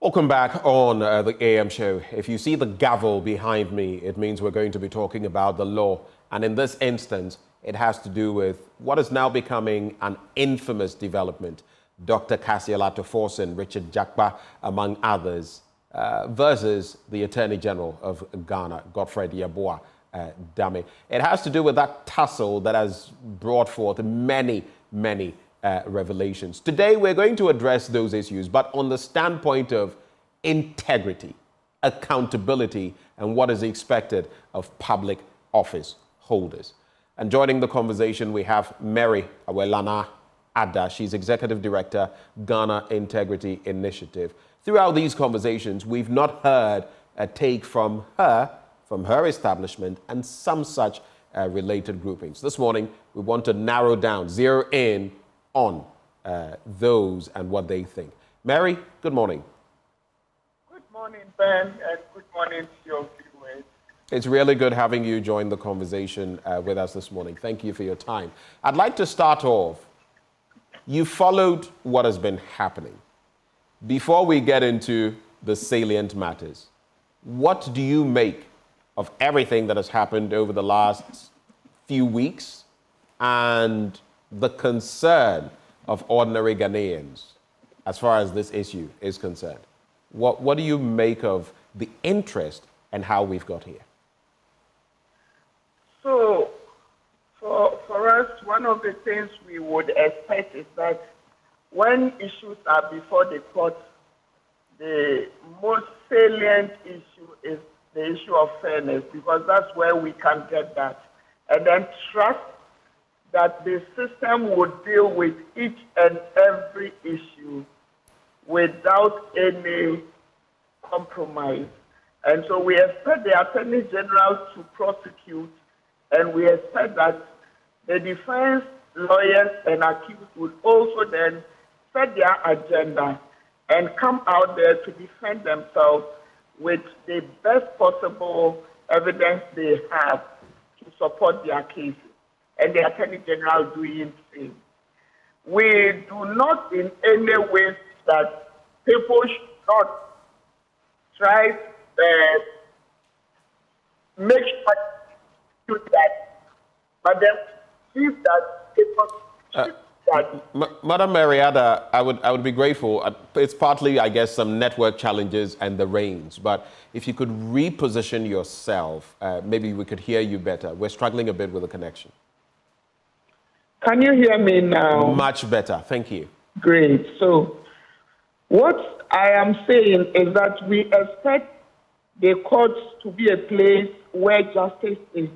Welcome back on the AM show. If you see the gavel behind me, it means we're going to be talking about the law. And in this instance, it has to do with what is now becoming an infamous development. Dr. Kasiala Forson, Richard Jakpa, among others, versus the Attorney General of Ghana, Godfred Yeboah Dame. It has to do with that tussle that has brought forth many revelations. Today, we're going to address those issues, but on the standpoint of integrity, accountability, and what is expected of public office holders. And joining the conversation, we have Mary Awelana Addah. She's Executive Director, Ghana Integrity Initiative. Throughout these conversations, we've not heard a take from her establishment, and some such related groupings. This morning, we want to narrow down, zero in on those and what they think. Mary, good morning. Good morning, Ben, and good morning to your viewers. It's really good having you join the conversation with us this morning. Thank you for your time. I'd like to start off. You followed what has been happening. Before we get into the salient matters, what do you make of everything that has happened over the last few weeks and the concern of ordinary Ghanaians as far as this issue is concerned? What do you make of the interest and how we've got here? So, for us, one of the things we would expect is that when issues are before the court, the most salient issue is the issue of fairness, because that's where we can get that. And then trust that the system would deal with each and every issue without any compromise. And so we expect the Attorney General to prosecute, and we expect that the defense lawyers and accused would also then set their agenda and come out there to defend themselves with the best possible evidence they have to support their cases, and the Attorney General doing the same. We do not in any way that people should not try to make sure that, but then see that people should Madam Mary Addah, I would be grateful. It's partly, I guess, some network challenges and the rains, but if you could reposition yourself, maybe we could hear you better. We're struggling a bit with the connection. Can you hear me now? Much better. Thank you. Great. So what I am saying is that we expect the courts to be a place where justice is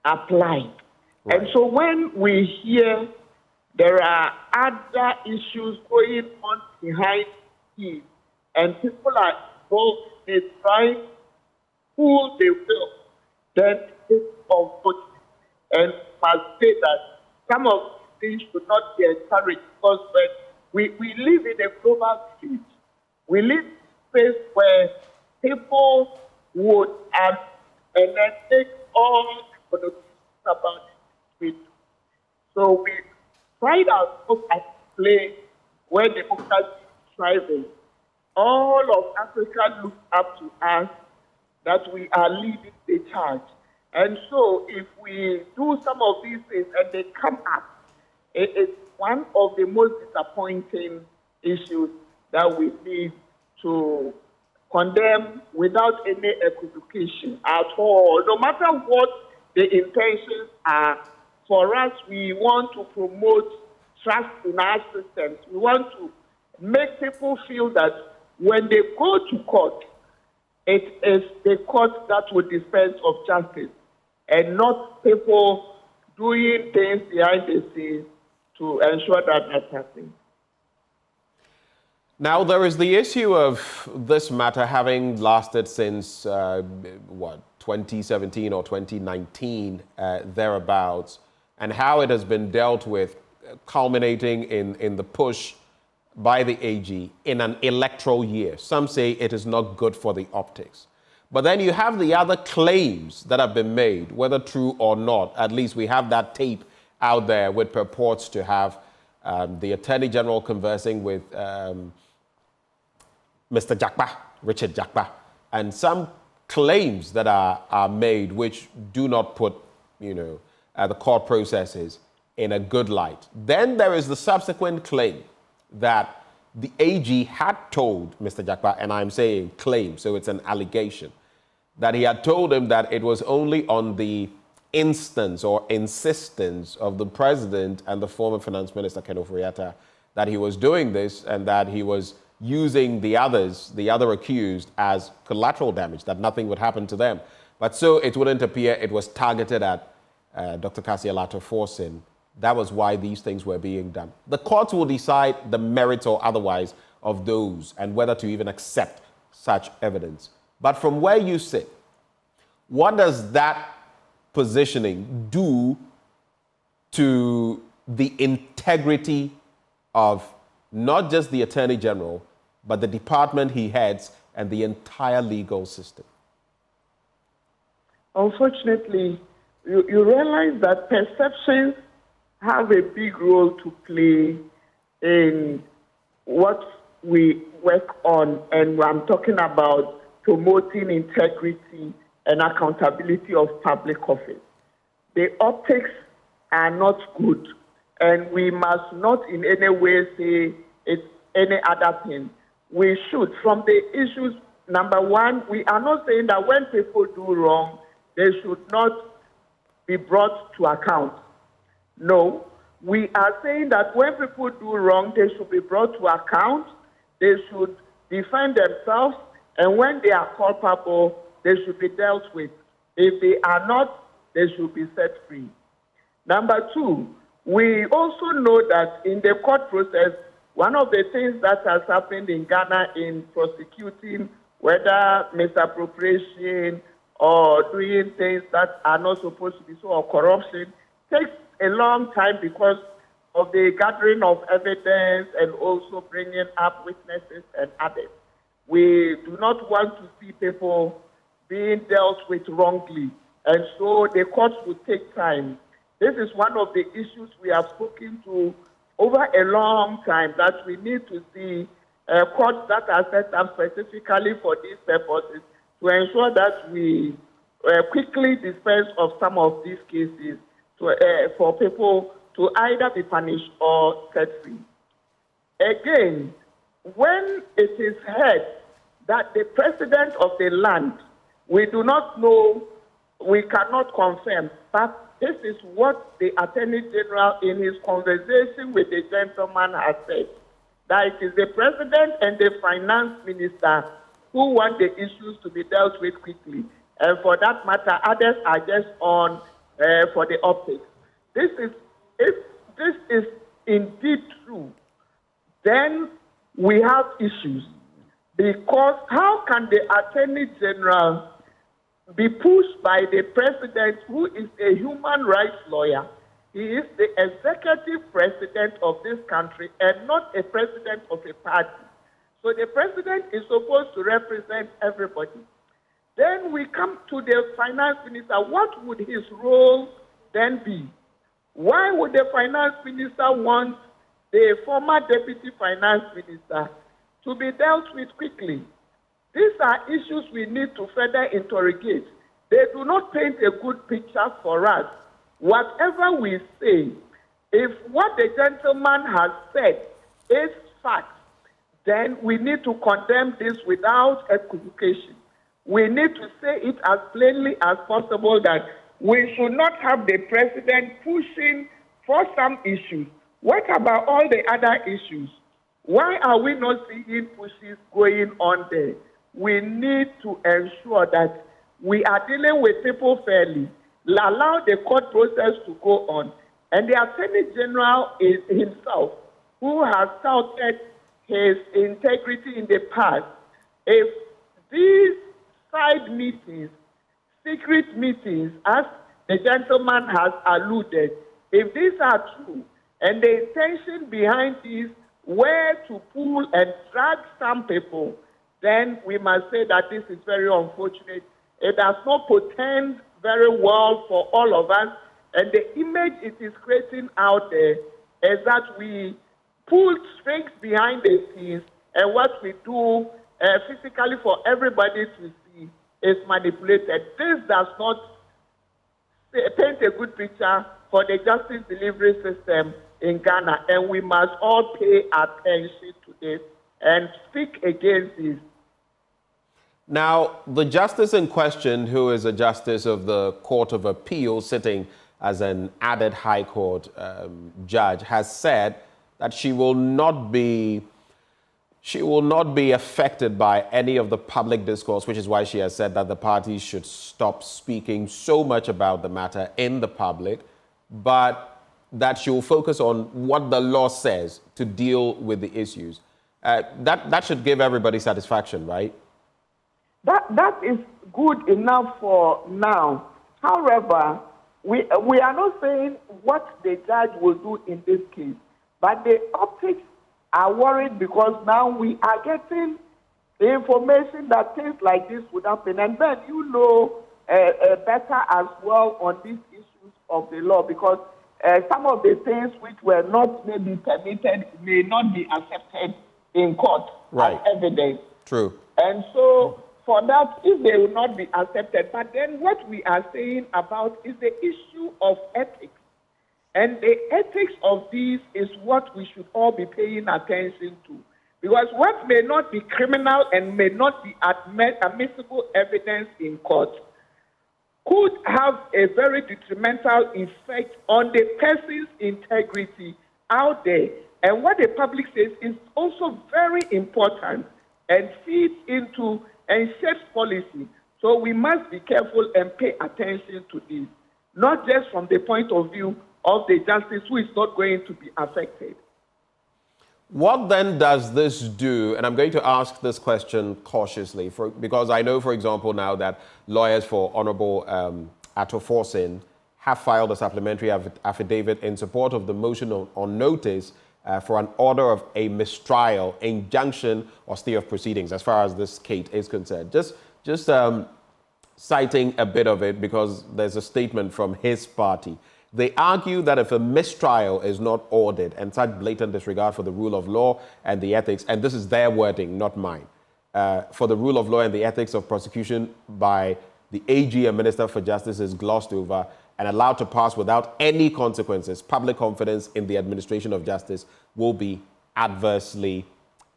applied. Right. And so when we hear there are other issues going on behind it, and people are both trying who they will, then it's unfortunate. And must say that some of things should not be encouraged, because when we live in a global stage, we live in a space where people would and then take all the connotations about it. So we pride ourselves at a place where democracy is thriving. All of Africa looks up to us that we are leading the charge. And so if we do some of these things and they come up, it's one of the most disappointing issues that we need to condemn without any equivocation at all. No matter what the intentions are, for us, we want to promote trust in our systems. We want to make people feel that when they go to court, it is the court that will dispense of justice, and not people doing things behind the scenes to ensure that that happens. Now, there is the issue of this matter having lasted since, 2017 or 2019, thereabouts, and how it has been dealt with, culminating in the push by the AG in an electoral year. Some say it is not good for the optics. But then you have the other claims that have been made, whether true or not. At least we have that tape out there with purports to have the Attorney General conversing with Mr. Jakpa, Richard Jakpa, and some claims that are made which do not put, the court processes in a good light. Then there is the subsequent claim that the AG had told Mr. Jakpa, and I'm saying claim, so it's an allegation, that he had told him that it was only on the instance or insistence of the president and the former finance minister, Ken Ofori-Atta, that he was doing this and that he was using the other accused as collateral damage, that nothing would happen to them. But so it wouldn't appear it was targeted at Dr. Cassie Alato-Forson. That was why these things were being done. The courts will decide the merits or otherwise of those and whether to even accept such evidence. But from where you sit, what does that positioning do to the integrity of not just the Attorney General, but the department he heads and the entire legal system? Unfortunately, you realize that perceptions have a big role to play in what we work on, and I'm talking about promoting integrity and accountability of public office. The optics are not good, and we must not in any way say it's any other thing. We should, from the issues, number one, we are not saying that when people do wrong, they should not be brought to account. No, we are saying that when people do wrong, they should be brought to account, they should defend themselves, and when they are culpable, they should be dealt with. If they are not, they should be set free. Number two, we also know that in the court process, one of the things that has happened in Ghana in prosecuting whether misappropriation or doing things that are not supposed to be so, or corruption, takes a long time because of the gathering of evidence and also bringing up witnesses and others. We do not want to see people being dealt with wrongly, and so the courts will take time. This is one of the issues we have spoken to over a long time, that we need to see courts that are set up specifically for these purposes to ensure that we quickly dispense of some of these cases for people to either be punished or set free. Again, when it is heard that the president of the land, we do not know, we cannot confirm, but this is what the Attorney General in his conversation with the gentleman has said, that it is the president and the finance minister who want the issues to be dealt with quickly. And for that matter, others are just on for the optics. If this is indeed true, then we have issues. Because how can the Attorney General be pushed by the president, who is a human rights lawyer? He is the executive president of this country and not a president of a party. So the president is supposed to represent everybody. Then we come to the finance minister. What would his role then be? Why would the finance minister want the former deputy finance minister to be dealt with quickly? These are issues we need to further interrogate. They do not paint a good picture for us. Whatever we say, if what the gentleman has said is fact, then we need to condemn this without equivocation. We need to say it as plainly as possible that we should not have the president pushing for some issues. What about all the other issues? Why are we not seeing pushes going on there? We need to ensure that we are dealing with people fairly, allow the court process to go on. And the Attorney General is himself, who has touted his integrity in the past. If these side meetings, secret meetings, as the gentleman has alluded, if these are true, and the intention behind these were to pull and drag some people, then we must say that this is very unfortunate. It does not portend very well for all of us, and the image it is creating out there is that we pull strings behind the scenes, and what we do physically for everybody to see is manipulated. This does not paint a good picture for the justice delivery system in Ghana, and we must all pay attention to this and speak against this. Now, the justice in question, who is a justice of the Court of Appeal sitting as an added High Court judge, has said that she will not be affected by any of the public discourse, which is why she has said that the parties should stop speaking so much about the matter in the public, but that she will focus on what the law says to deal with the issues. That should give everybody satisfaction, right? That is good enough for now. However, we are not saying what the judge will do in this case, but the optics are worried because now we are getting the information that things like this would happen. And then you know better as well on these issues of the law, because some of the things which were not maybe permitted may not be accepted in court as evidence. True. And so for that, if they will not be accepted, but then what we are saying about is the issue of ethics. And the ethics of these is what we should all be paying attention to. Because what may not be criminal and may not be admissible evidence in court could have a very detrimental effect on the person's integrity out there. And what the public says is also very important and feeds into and shapes policy. So we must be careful and pay attention to this, not just from the point of view of the justice who is not going to be affected. What then does this do? And I'm going to ask this question cautiously, because I know, for example, now that lawyers for Honorable Addah Forson have filed a supplementary affidavit in support of the motion on notice for an order of a mistrial, injunction, or stay of proceedings, as far as this case is concerned. Just citing a bit of it, because there's a statement from his party. They argue that if a mistrial is not ordered, and such blatant disregard for the rule of law and the ethics, and this is their wording, not mine, for the rule of law and the ethics of prosecution by the AG and Minister for Justice is glossed over and allowed to pass without any consequences, public confidence in the administration of justice will be adversely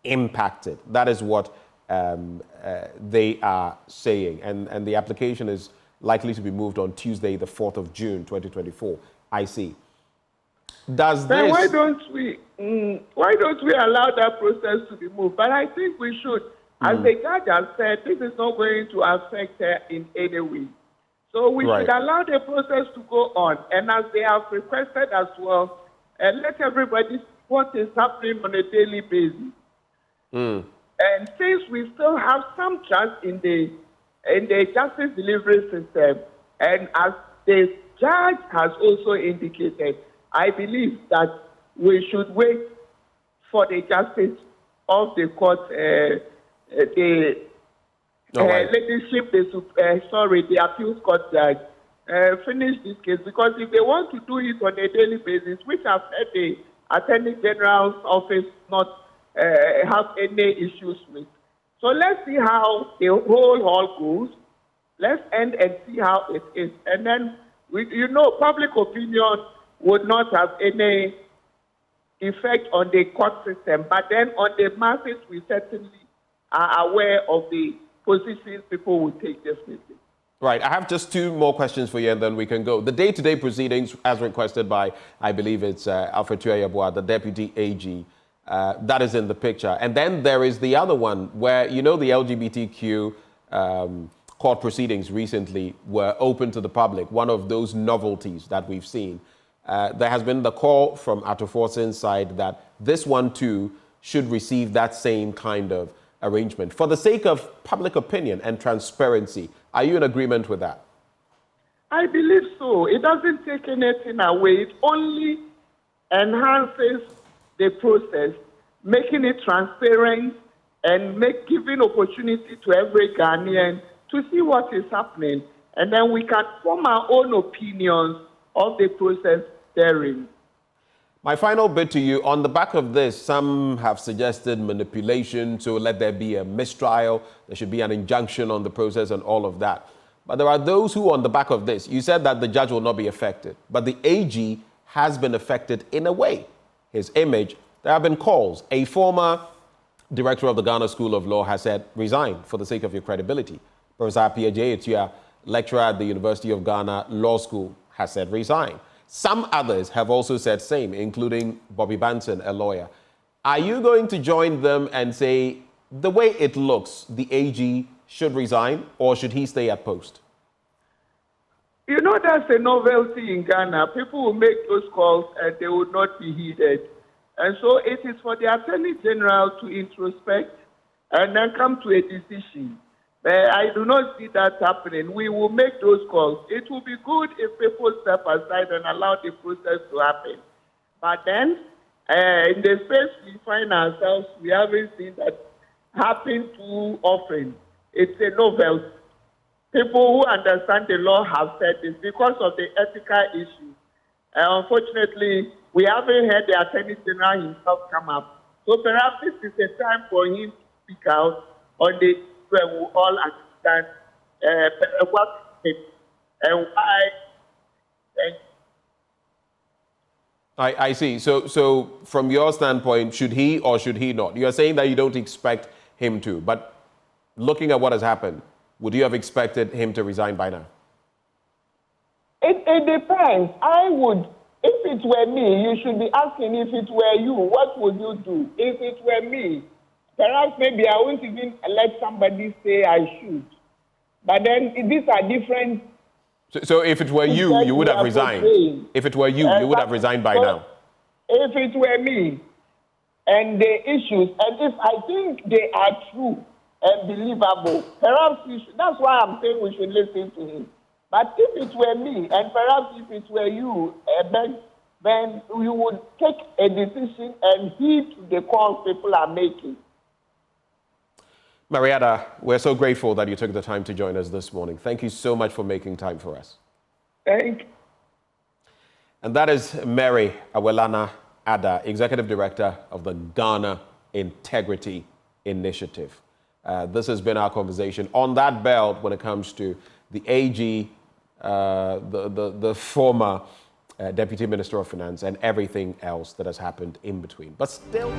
impacted. That is what they are saying. And the application is likely to be moved on Tuesday, the 4th of June, 2024. I see. Does this... Then why don't we allow that process to be moved? But I think we should. As the judge has said, this is not going to affect her in any way. So we should allow the process to go on. And as they have requested as well, let everybody see what is happening on a daily basis. And since we still have some trust in the justice delivery system, and as the judge has also indicated, I believe that we should wait for the justice of the court, the leadership, the appeals court judge, finish this case. Because if they want to do it on a daily basis, which I've heard the Attorney General's office not have any issues with. So let's see how the whole haul goes. Let's end and see how it is. And then, public opinion would not have any effect on the court system. But then on the masses, we certainly are aware of the positions people will take definitely. Right. I have just two more questions for you, and then we can go. The day-to-day proceedings, as requested by, I believe it's Alfred Tuayabua, the Deputy AG, that is in the picture. And then there is the other one where, the LGBTQ court proceedings recently were open to the public, one of those novelties that we've seen. There has been the call from Addah Forson's side that this one, too, should receive that same kind of arrangement. For the sake of public opinion and transparency, are you in agreement with that? I believe so. It doesn't take anything away. It only enhances the process, making it transparent and giving opportunity to every Ghanaian to see what is happening. And then we can form our own opinions of the process therein. My final bit to you, on the back of this, some have suggested manipulation, so let there be a mistrial, there should be an injunction on the process and all of that. But there are those who, on the back of this, you said that the judge will not be affected, but the AG has been affected in a way. His image, there have been calls. A former director of the Ghana School of Law has said, resign for the sake of your credibility. Professor Appiah Etua, lecturer at the University of Ghana Law School, has said, resign. Some others have also said same, including Bobby Banton, a lawyer. Are you going to join them and say, the way it looks, the AG should resign, or should he stay at post? You know, that's a novelty in Ghana. People will make those calls and they will not be heeded. And so it is for the Attorney General to introspect and then come to a decision. I do not see that happening. We will make those calls. It will be good if people step aside and allow the process to happen. But then, in the space we find ourselves, we haven't seen that happen too often. It's a novelty. People who understand the law have said this because of the ethical issue. Unfortunately, we haven't heard the Attorney General himself come up. So perhaps this is a time for him to speak out on the where we all understand what it is and why. I see. So from your standpoint, should he or should he not? You're saying that you don't expect him to, but looking at what has happened, would you have expected him to resign by now? It depends. I would, if it were me, you should be asking if it were you, what would you do? If it were me, perhaps maybe I won't even let somebody say I should. But then these are different. So if it were you, you would have resigned. If it were you, you would have resigned by now. If it were me and the issues, and if I think they are true and believable, perhaps that's why I'm saying we should listen to him. But if it were me, and perhaps if it were you, then you would take a decision and heed to the calls people are making. Addah, we're so grateful that you took the time to join us this morning. Thank you so much for making time for us. Thank you. And that is Mary Awelana Addah, Executive Director of the Ghana Integrity Initiative. This has been our conversation on that belt when it comes to the AG, the former Deputy Minister of Finance, and everything else that has happened in between. But still...